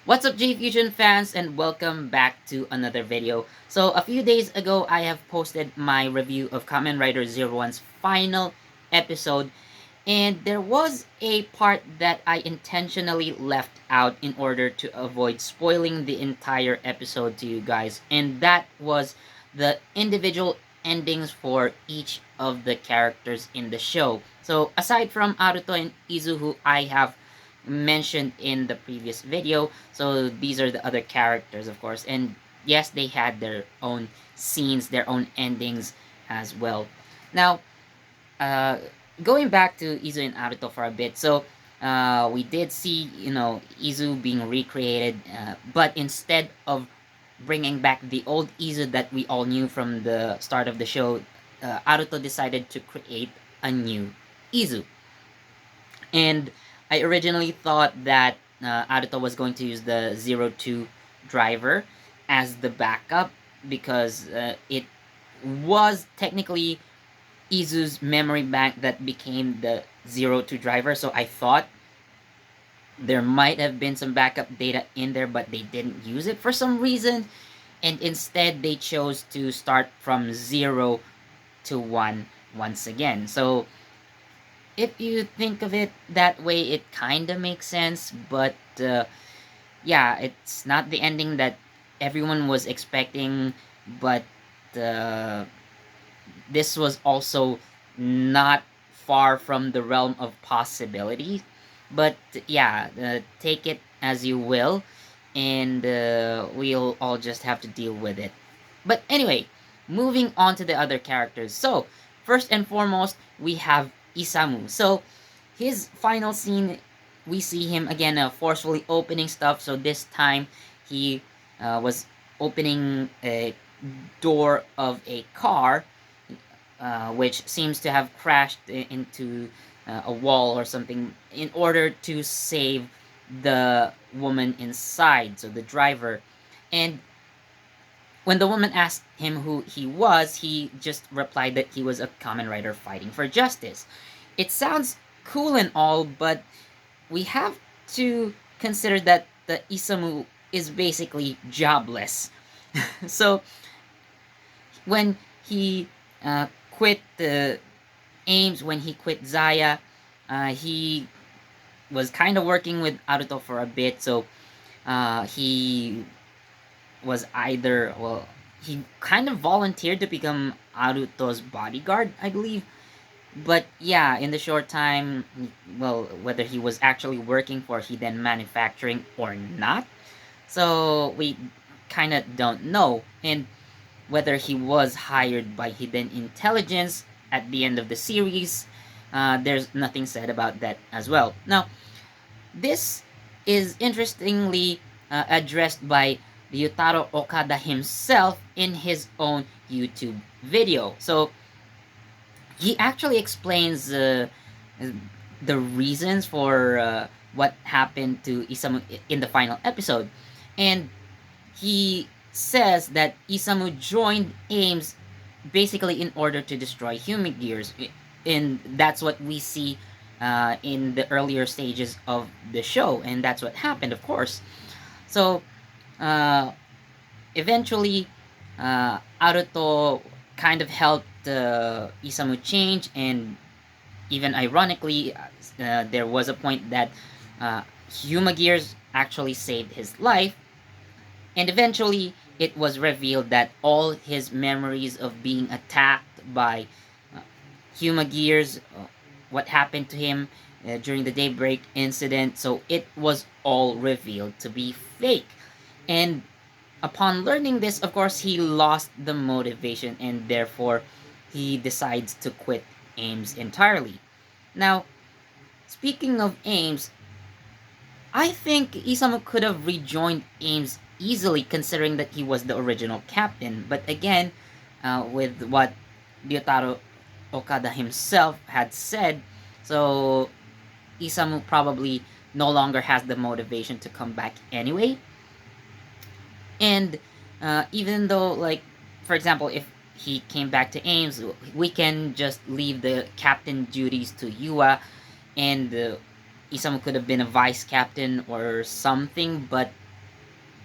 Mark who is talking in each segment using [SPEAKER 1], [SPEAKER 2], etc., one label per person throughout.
[SPEAKER 1] What's up, J Fusion fans, and welcome back to another video. So, a few days ago, I have posted my review of Kamen Rider Zero One's final episode, and there was a part that I intentionally left out in order to avoid spoiling the entire episode to you guys, and that was the individual endings for each of the characters in the show. So, aside from Aruto and Izu, who I have mentioned in the previous video. So these are the other characters, of course. And yes, they had their own scenes, their own endings as well. Now, uh, going back to Izu and Aruto for a bit. So we did see, Izu being recreated, but instead of bringing back the old Izu that we all knew from the start of the show, Aruto decided to create a new Izu. And I originally thought that Aruto was going to use the 02 driver as the backup because it was technically Izu's memory bank that became the 02 driver. So I thought there might have been some backup data in there, but they didn't use it for some reason. And instead, they chose to start from 0 to 1 once again. So if you think of it that way, it kind of makes sense, but yeah, it's not the ending that everyone was expecting, but uh, this was also not far from the realm of possibility. But yeah, take it as you will, and we'll all just have to deal with it. But anyway, moving on to the other characters. So, first and foremost, we have Isamu. So, his final scene, we see him again forcefully opening stuff. So, this time he was opening a door of a car, which seems to have crashed into a wall or something in order to save the woman inside, so the driver. And when the woman asked him who he was, he just replied that he was a Kamen Rider fighting for justice. It sounds cool and all, but we have to consider that the Isamu is basically jobless. So when he quit the Ames, when he quit Zaya, he was kind of working with Aruto for a bit. So he was either, well, he kind of volunteered to become Aruto's bodyguard, I believe. But yeah, in the short time, well, whether he was actually working for Hiden Manufacturing or not, so we kind of don't know. And whether he was hired by Hidden Intelligence at the end of the series, there's nothing said about that as well. Now, this is interestingly addressed by Ryutaro Okada himself in his own YouTube video. So he actually explains the reasons for what happened to Isamu in the final episode. And he says that Isamu joined Ames basically in order to destroy human gears. And that's what we see in the earlier stages of the show. And that's what happened, of course. So, uh, eventually, Aruto kind of helped Isamu change, and even ironically, there was a point that Huma Gears actually saved his life, and eventually it was revealed that all his memories of being attacked by uh, Huma Gears, what happened to him during the Daybreak incident, so it was all revealed to be fake. And upon learning this, of course, he lost the motivation and therefore he decides to quit Ames entirely. Now, speaking of Ames, I think Isamu could have rejoined Ames easily considering that he was the original captain. But again, with what Ryotaro Okada himself had said, so Isamu probably no longer has the motivation to come back anyway. And even though, like, for example, if he came back to Ames, we can just leave the captain duties to Yua, and Isamu could have been a vice captain or something, but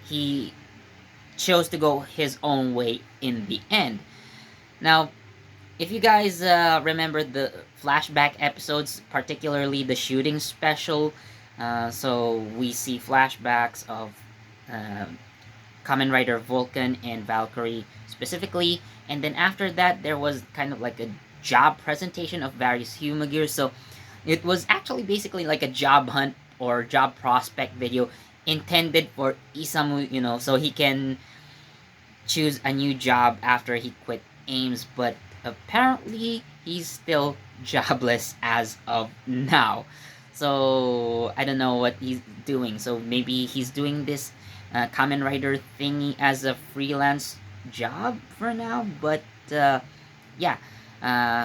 [SPEAKER 1] he chose to go his own way in the end. Now, if you guys remember the flashback episodes, particularly the shooting special, so we see flashbacks of uh, Kamen Rider Vulcan and Valkyrie specifically, and then after that there was kind of like a job presentation of various Humagears. So it was actually basically like a job hunt or job prospect video intended for Isamu, so he can choose a new job after he quit Ames, but apparently he's still jobless as of now. So I don't know what he's doing. So maybe he's doing this Kamen Rider thingy as a freelance job for now. But yeah,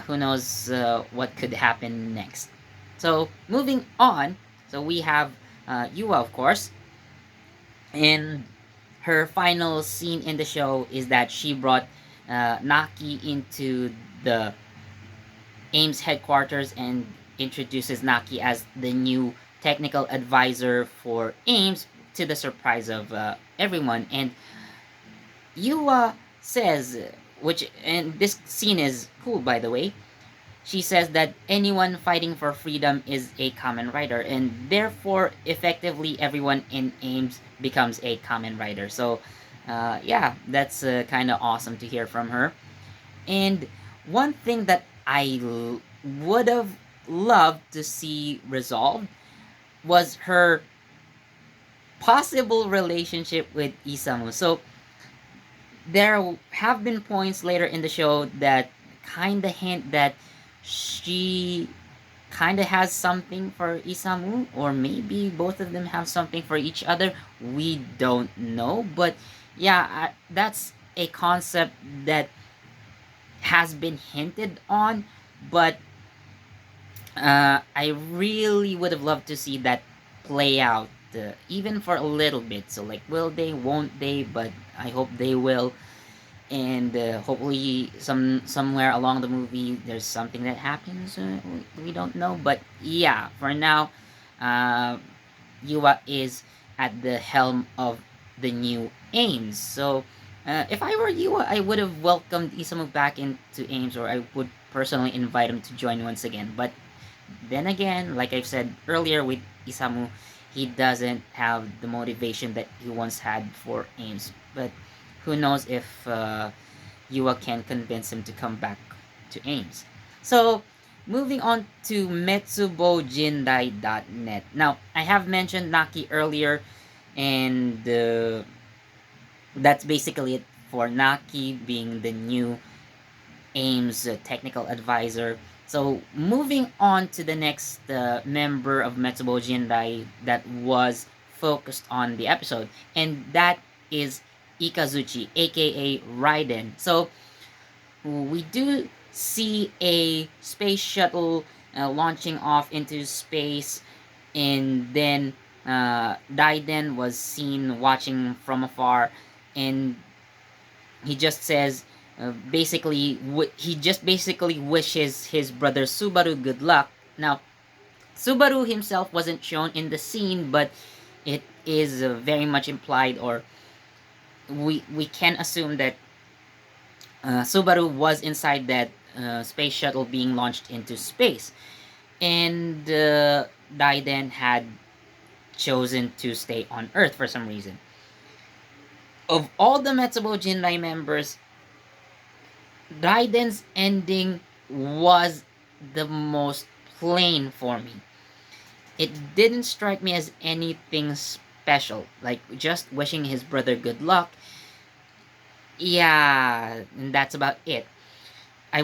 [SPEAKER 1] who knows what could happen next. So moving on, so we have Yua, of course, and her final scene in the show is that she brought Naki into the Ames headquarters and introduces Naki as the new technical advisor for Ames, to the surprise of everyone. And Yua says, which, and this scene is cool by the way, she says that anyone fighting for freedom is a Kamen Rider, and therefore, effectively, everyone in Ames becomes a Kamen Rider. So, yeah, that's kind of awesome to hear from her. And one thing that would have loved to see resolved was her possible relationship with Isamu. So, there have been points later in the show that kind of hint that she kind of has something for Isamu, or maybe both of them have something for each other. We don't know, but yeah, that's a concept that has been hinted on, but I really would have loved to see that play out, even for a little bit. So, like, will they, won't they? But I hope they will, and hopefully somewhere along the movie there's something that happens, we don't know, but yeah, for now, uh, Yua is at the helm of the new Ames. So if I were Yua, I would have welcomed Isamu back into Ames, or I would personally invite him to join once again. But then again, like I've said earlier with Isamu, he doesn't have the motivation that he once had for Ames. But who knows if Yua can convince him to come back to Ames. So, moving on to metsubojindai.net. Now, I have mentioned Naki earlier, and that's basically it for Naki being the new Ames technical advisor. So, moving on to the next member of Metsubo Jindai that was focused on the episode, and that is Ikazuchi, aka Ryden. So, we do see a space shuttle launching off into space, and then Daiden was seen watching from afar, and he just says, he just basically wishes his brother Subaru good luck. Now, Subaru himself wasn't shown in the scene, but it is very much implied, or we can assume that Subaru was inside that space shuttle being launched into space, and Daiden had chosen to stay on Earth for some reason. Of all the Metsubo Jinrai members, Raiden's ending was the most plain for me. It didn't strike me as anything special, like just wishing his brother good luck. Yeah, and that's about it. I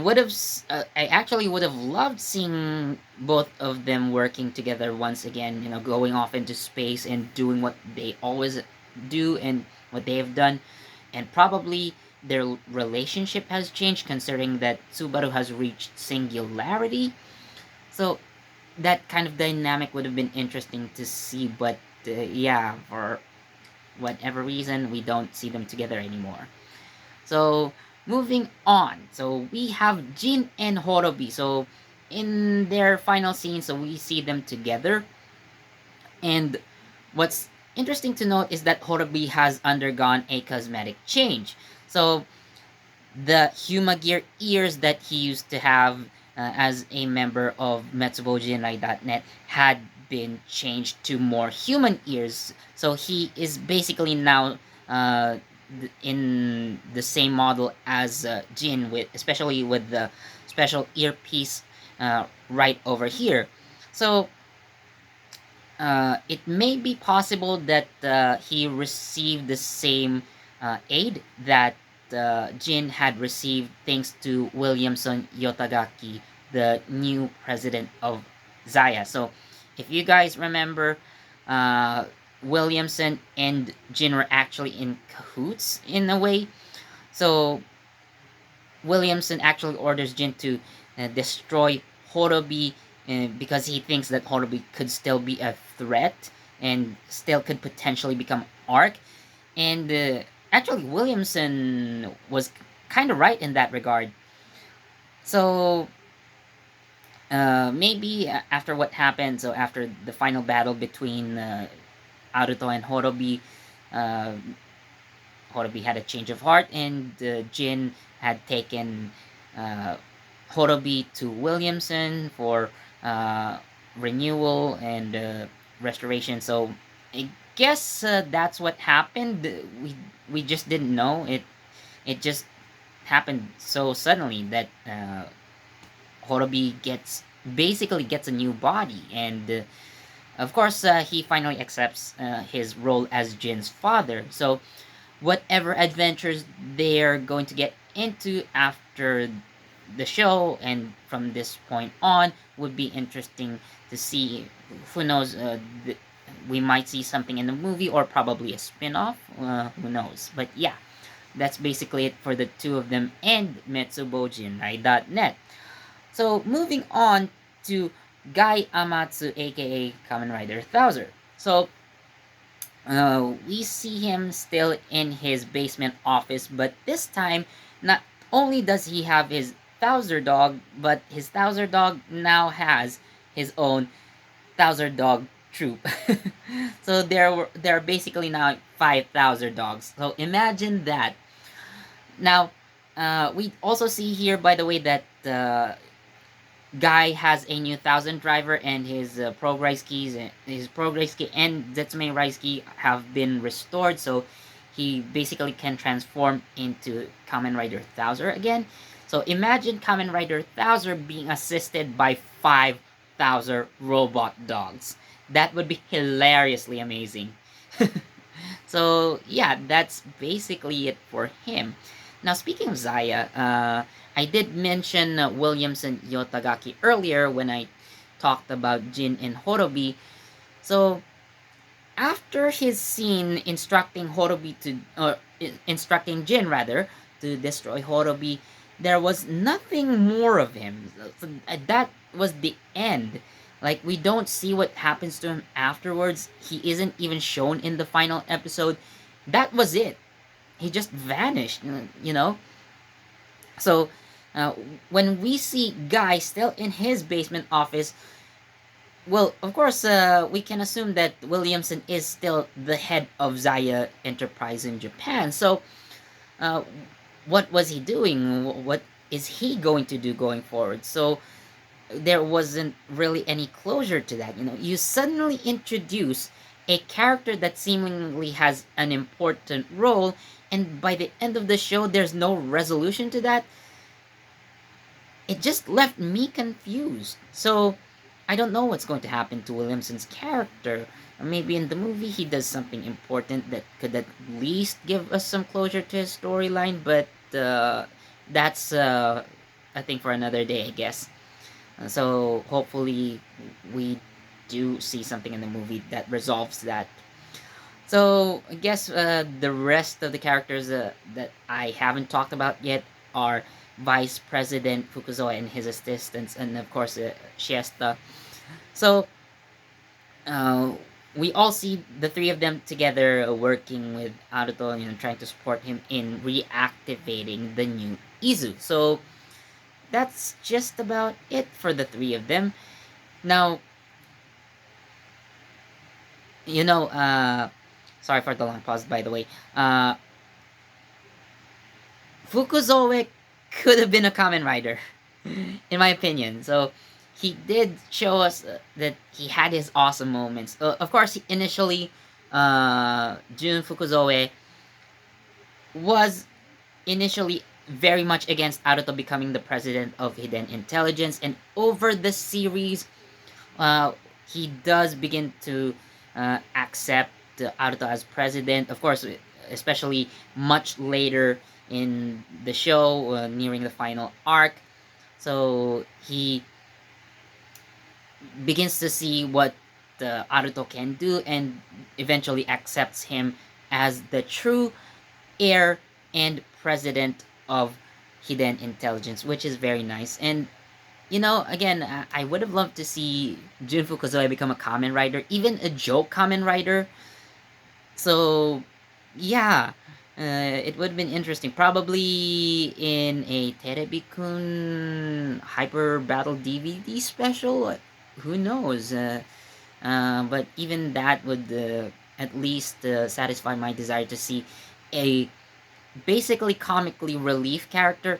[SPEAKER 1] actually would have loved seeing both of them working together once again, going off into space and doing what they always do and what they have done. And probably their relationship has changed considering that Subaru has reached singularity. So that kind of dynamic would have been interesting to see, but yeah, for whatever reason, we don't see them together anymore. So, moving on. So, we have Jin and Horobi. So, in their final scene, so we see them together. And what's interesting to note is that Horobi has undergone a cosmetic change. So the Humagear ears that he used to have as a member of Mitsubo Jinrai.net had been changed to more human ears. So he is basically now uh, in the same model as Jin, with especially with the special earpiece right over here. So it may be possible that he received the same aid that Jin had received thanks to Williamson Yotagaki, the new president of Zaya. So, if you guys remember, uh, Williamson and Jin were actually in cahoots in a way. So, Williamson actually orders Jin to destroy Horobi because he thinks that Horobi could still be a threat and still could potentially become Arc. And actually, Williamson was kind of right in that regard. So maybe after what happened, so after the final battle between Aruto and Horobi, uh, Horobi had a change of heart, and Jin had taken uh, Horobi to Williamson for uh, renewal and restoration. So I guess that's what happened. We just didn't know it. It just happened so suddenly that Horobi gets a new body, and of course he finally accepts his role as Jin's father. So whatever adventures they're going to get into after the show and from this point on would be interesting to see. Who knows? We might see something in the movie or probably a spin-off. Who knows? But yeah, that's basically it for the two of them and Mitsubo Jinrai.net. So moving on to Guy Amatsu, aka Kamen Rider Thouser. So we see him still in his basement office, but this time, not only does he have his Thouser dog, but his Thouser dog now has his own Thouser dog troop. So there are basically now 5,000 dogs. So imagine that. Now, we also see here, by the way, that Guy has a new thousand driver, and his progress keys, his progress key and Zetsume Rise key have been restored, so he basically can transform into Kamen Rider Thouser again. So imagine Kamen Rider Thouser being assisted by 5,000 robot dogs. That would be hilariously amazing. So yeah, that's basically it for him. Now speaking of Zaya, I did mention Williamson Yotagaki earlier when I talked about Jin and Horobi. So after his scene instructing Horobi to, or instructing Jin rather, to destroy Horobi, there was nothing more of him. So, that was the end. Like, we don't see what happens to him afterwards. He isn't even shown in the final episode. That was it. He just vanished, you know? So, uh, when we see Guy still in his basement office, well, of course, we can assume that Williamson is still the head of Zaya Enterprise in Japan. So, uh, what was he doing? What is he going to do going forward? So, there wasn't really any closure to that. You know, you suddenly introduce a character that seemingly has an important role, and by the end of the show, there's no resolution to that. It just left me confused. So, I don't know what's going to happen to Williamson's character. Maybe in the movie he does something important that could at least give us some closure to his storyline, but that's a thing for another day, I guess. So hopefully we do see something in the movie that resolves that. So I guess the rest of the characters that I haven't talked about yet are Vice President Fukuzoa and his assistants, and of course Shiesta. So uh, we all see the three of them together working with Aruto, you know, trying to support him in reactivating the new Izu. So that's just about it for the three of them. Now, you know, Sorry for the long pause, by the way. Fukuzovic could have been a Kamen Rider, in my opinion. So he did show us that he had his awesome moments. Of course, initially, Jun Fukuzoe was initially very much against Aruto becoming the president of Hidden Intelligence, and over the series, uh, he does begin to accept Aruto as president. Of course, especially much later in the show, nearing the final arc. So he begins to see what Aruto can do and eventually accepts him as the true heir and president of Hidden Intelligence, which is very nice. And again, I would have loved to see Jun Fukuzoe become a Kamen Rider, even a joke Kamen Rider. So, yeah, it would have been interesting. Probably in a Terebi-kun Hyper Battle DVD special. Who knows? But even that would at least satisfy my desire to see a basically comically relief character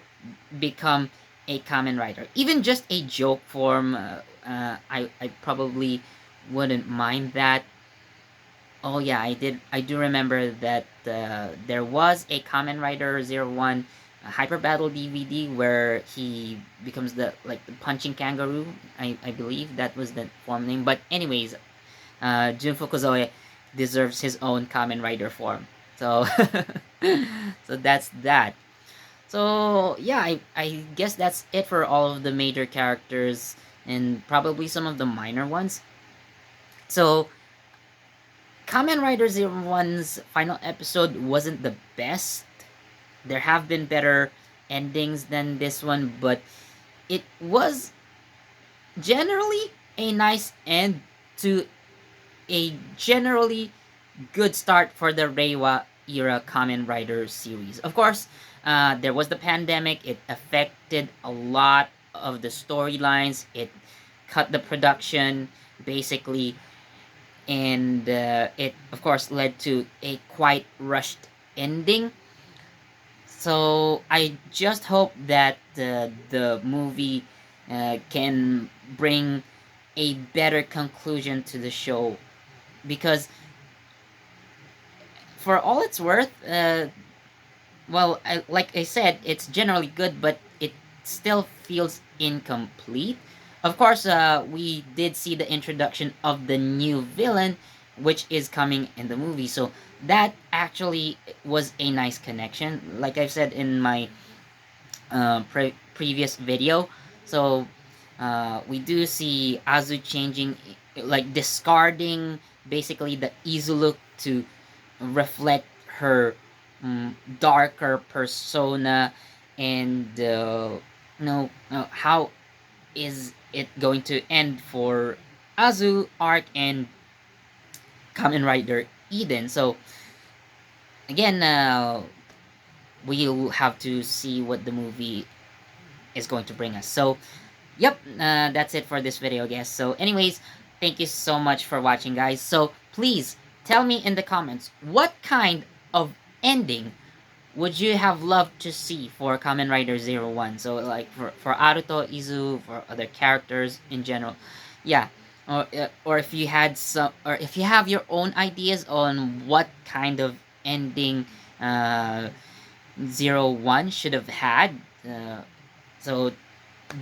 [SPEAKER 1] become a Kamen Rider. Even just a joke form, I probably wouldn't mind that. Oh yeah, I do remember that there was a Kamen Rider 01 Hyper Battle DVD where he becomes the punching kangaroo. I believe that was the form name. But anyways, Jun Fukuzoe deserves his own Kamen Rider form. So so that's that. So yeah, I guess that's it for all of the major characters and probably some of the minor ones. So Kamen Rider Zero One's final episode wasn't the best. There have been better endings than this one, but it was generally a nice end to a generally good start for the Reiwa era Kamen Rider series. Of course, there was the pandemic. It affected a lot of the storylines. It cut the production, basically, and it, of course, led to a quite rushed ending. So I just hope that the movie can bring a better conclusion to the show, because for all it's worth, well, like I said, it's generally good, but it still feels incomplete. Of course, we did see the introduction of the new villain, which is coming in the movie. So that actually was a nice connection, like I've said in my previous video. So we do see Azu changing, like discarding basically the Izu look to reflect her darker persona, and how is it going to end for Azu arc and Kamen Rider Eden. So again, we'll have to see what the movie is going to bring us. So yep, that's it for this video, guys. So anyways, thank you so much for watching, guys. So please tell me in the comments, what kind of ending would you have loved to see for Kamen Rider 01? So like for Aruto, Izu, for other characters in general. Yeah. Or if you had some, or if you have your own ideas on what kind of ending 01 should have had, so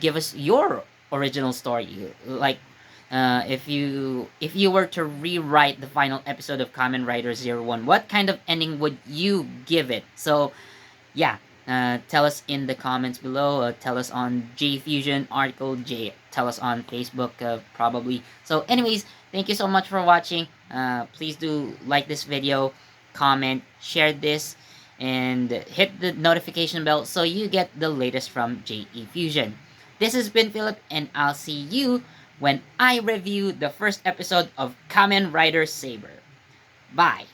[SPEAKER 1] give us your original story. Like, if you were to rewrite the final episode of Kamen Rider 01, what kind of ending would you give it? So, yeah, tell us in the comments below. Tell us on J Fusion article. Tell us on Facebook, probably. So, anyways, thank you so much for watching. Please do like this video, comment, share this, and hit the notification bell so you get the latest from JE Fusion. This has been Philip, and I'll see you when I review the first episode of Kamen Rider Saber. Bye!